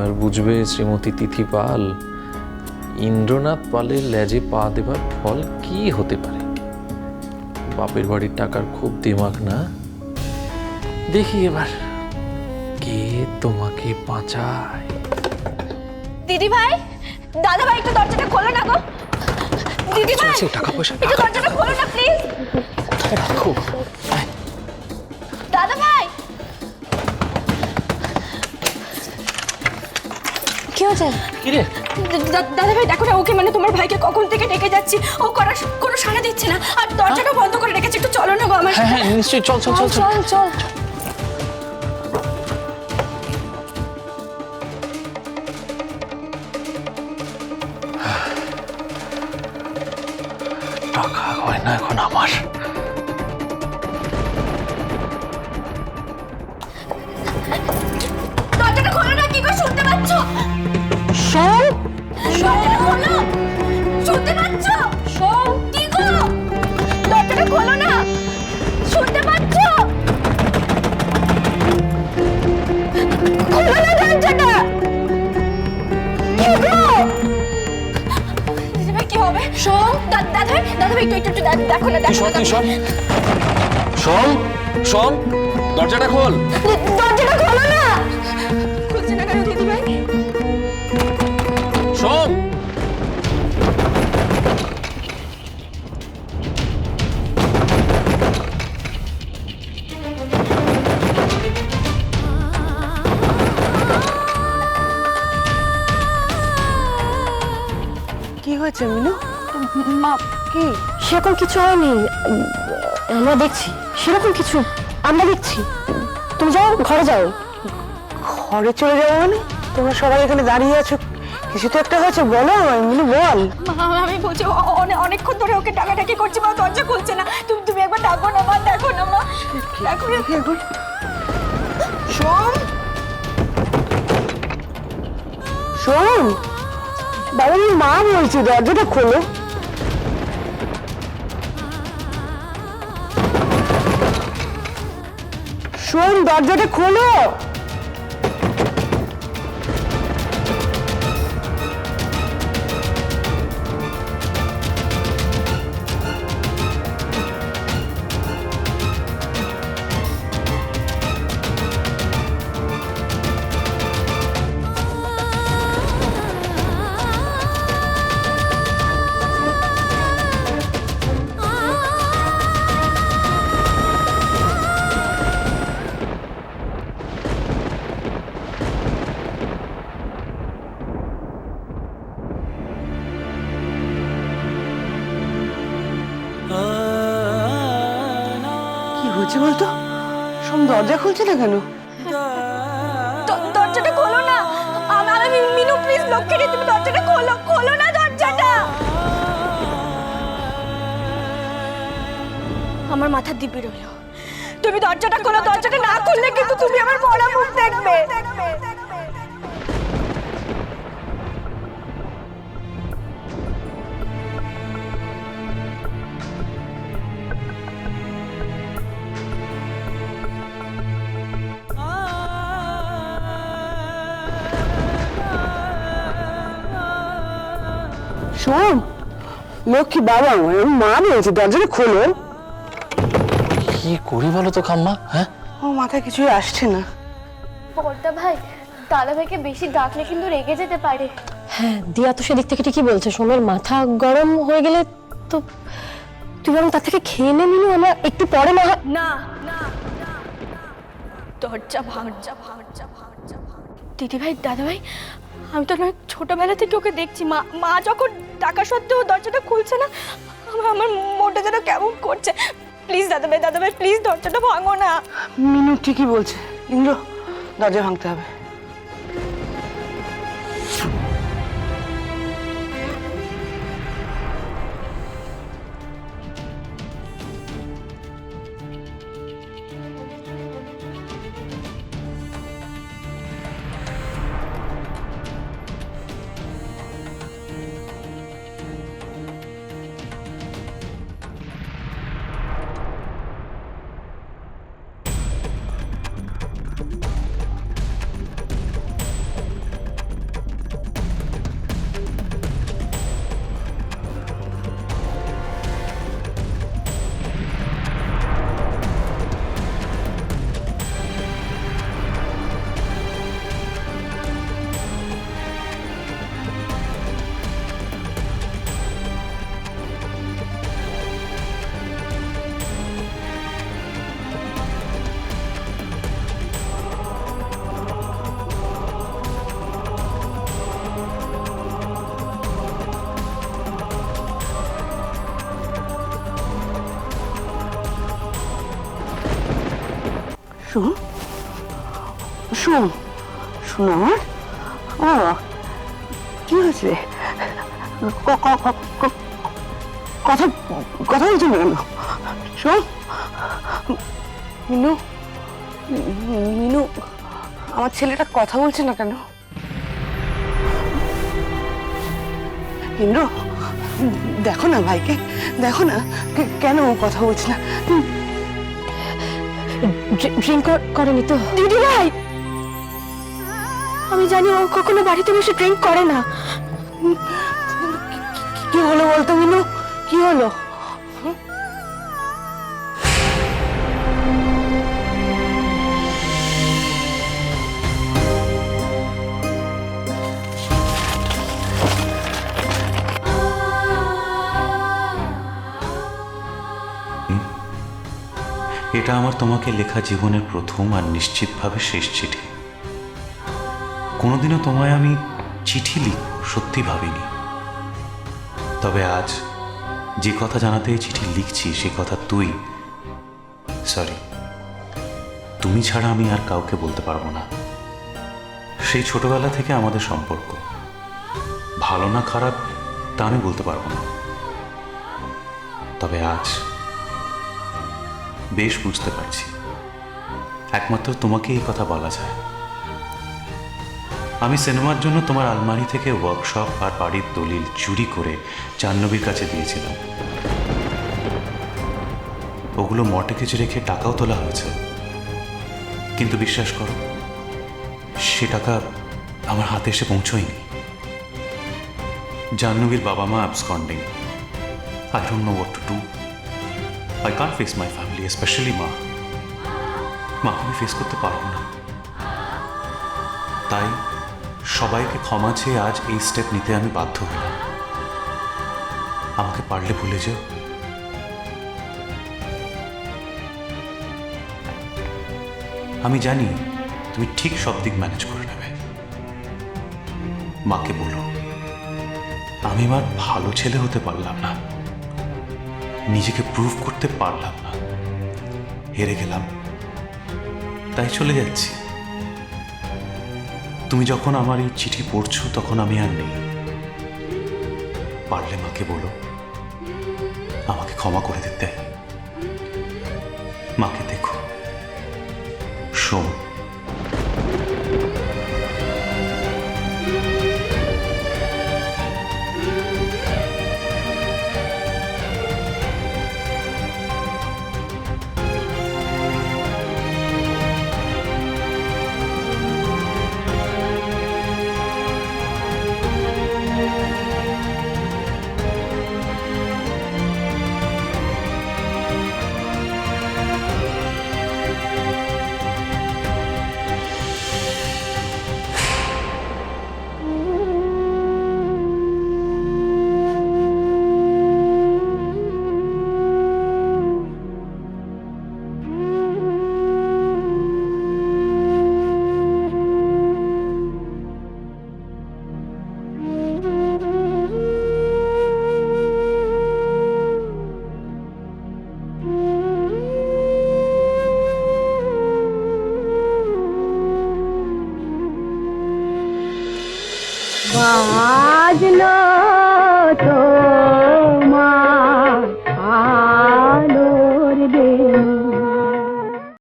এবার বুঝবে শ্রীমতী তিথি পাল, ইন্দ্রনাথ পালের লেজে পা দেবার ফল কি হতে পারে। বাপের বাড়ির টাকার খুব দিমাগ না। দেখি এবার কে তোমাকে বাঁচায়। দিদি ভাই, দাদা ভাই, একটু দরজাটা খোলো না গো। দিদি ভাই, টাকা পয়সা একটু দরজাটা খোলো না প্লিজ। রাখো। দাদা ভাই, কি হয়েছে? কিরে দাদা ভাই দেখো না, ওকে মানে তোমার ভাইকে কখন থেকে ডেকে যাচ্ছি, ও কোনো সাড়া দিচ্ছে না, আর দরজাটা বন্ধ করে রেখেছে। একটু চলো না গো আমার। হ্যাঁ হ্যাঁ নিশ্চয়ই, চল চল চল চল। চল চল। টাকা গয়না এখন আমার। দরজাটা খোলো না, কি গো শুনতে পাচ্ছ? শোন, দরজাটা খোলো, শুনতে পাচ্ছ? শোন, কি গো? দরজাটা খোলো না, শুনতে পাচ্ছ? খোলো না দরজাটা। কি গো? দিদি ভাই, কি হবে? শোন, দাদা ভাই একটু দেখো না, দেখো না। শোন শোন, দরজাটা খোল। দরজাটা খোলো না। খুলছে না কেন দিদি ভাই? শোন। কি হয়েছে মিনু? মা, কি? সেরকম কিছু হয়নি। আমরা দেখছি, সেরকম কিছু আমরা দেখছি। তুমি যাও, ঘরে যাও। ঘরে চলে যাবো মানে? তোমরা সবাই এখানে দাঁড়িয়ে আছো, কিছু তো একটা হয়েছে, বলো আমায় মিনু, বল। আমি বলছি অনেকক্ষণ ধরে ওকে ডাকাডাকি করছি, মা দরজা খুলছে না। তুমি একবার ডাকো না মা, দেখো না মা, দেখো না। শোন, শোন, বাবা, আমি মা বলছি, দরজাটা খোলো। শোন, দরজাটা খোলো। কি হয়েছে বলতো? সোম দরজা খুলছে না কেন? দরজাটা খোলো না। আমি মিনু, প্লিজ, লক্ষ্মী, তুমি দরজাটা খোলো না দরজাটা। আমার মাথার দিব্যি রইল, তুমি দরজাটা খোলো। দরজাটা না খুললে কিন্তু তুমি আমার মরা মুখ দেখবে। শোন, লক্ষ্মী, বাবা আমার, আমি মা বলছি, দরজাটা খোলো। কি করি বলো তো খাম্মা? হ্যাঁ, ও মাথায় কিছুই আসছে না। বড়দা ভাই, দাদা ভাইকে বেশি ডাকলে কিন্তু রেগে যেতে পারে। হ্যাঁ, দিয়া তো সেদিক থেকে ঠিকই বলছে। সোমের মাথা গরম হয়ে গেলে তো তুই বরং তার থেকে খেয়ে নে মিনু, আমরা একটু পরে না হয়। না, দরজা ভাঙ। দিদি ভাই, দাদা ভাই, আমি তো অনেক ছোটবেলা থেকে ওকে দেখছি। মা যখন টাকা সত্ত্বেও দরজাটা খুলছে না, আমার মনটা যেন কেমন করছে। প্লিজ দাদা ভাই প্লিজ দরজাটা ভাঙো না। মিনু ঠিকই বলছে, ইন্দ্র, দরজা ভাঙতে হবে। শোন শোন শোন আমার বাবা কি হয়েছে কথা কথা বলছো না কেন? শোন মিনু মিনু আমার ছেলেটা কথা বলছে না কেন? ইন্দ্র দেখো না ভাইকে, দেখো না কেন ও কথা বলছে না। ড্রিঙ্ক করেনি তো? দিদি ভাই, আমি জানি ও কখনো বাড়িতে বসে ড্রিঙ্ক করে না। কি হলো বলতো মিনু, কি হলো? এটা আমার তোমাকে লেখা জীবনের প্রথম আর নিশ্চিতভাবে শেষ চিঠি। কোনোদিনও তোমায় আমি চিঠি লিখব সত্যি ভাবিনি, তবে আজ যে কথা জানাতে এই চিঠি লিখছি সে কথা তুমি ছাড়া আমি আর কাউকে বলতে পারবো না। সেই ছোটবেলা থেকে আমাদের সম্পর্ক, ভালো না খারাপ তা আমি বলতে পারবো না, তবে আজ বেশ বুঝতে পারছি একমাত্র তোমাকে এই কথা বলা যায়। আমি সিনেমার জন্য তোমার আলমারি থেকে ওয়ার্কশপ আর বাড়ির দলিল চুরি করে জাহ্নবীর কাছে দিয়েছিলাম। ওগুলো মর্টগেজে রেখে টাকাও তোলা হয়েছে, কিন্তু বিশ্বাস করো সে টাকা আমার হাতে এসে পৌঁছয়নি। জাহ্নবীর বাবা মা absconding. I don't know what to do. I can't face my family, especially মা। মাকে আমি ফেস করতে পারবো না, তাই সবাইকে ক্ষমা চেয়ে আজ এই স্টেপ নিতে আমি বাধ্য হলাম। আমাকে পারলে ভুলে যেও। আমি জানি তুমি ঠিক সব দিক ম্যানেজ করে নেবে। মাকে বলো আমি আমার ভালো ছেলে হতে পারলাম না, নিজেকে প্রুভ করতে পারলাম না, হেরে গেলাম, তাই চলে যাচ্ছি। তুমি যখন আমার এই চিঠি পড়ছো তখন আমি আর নেই। পারলে মাকে বলো আমাকে ক্ষমা করে দিতে। মাকে দেখো, শোন। আজ না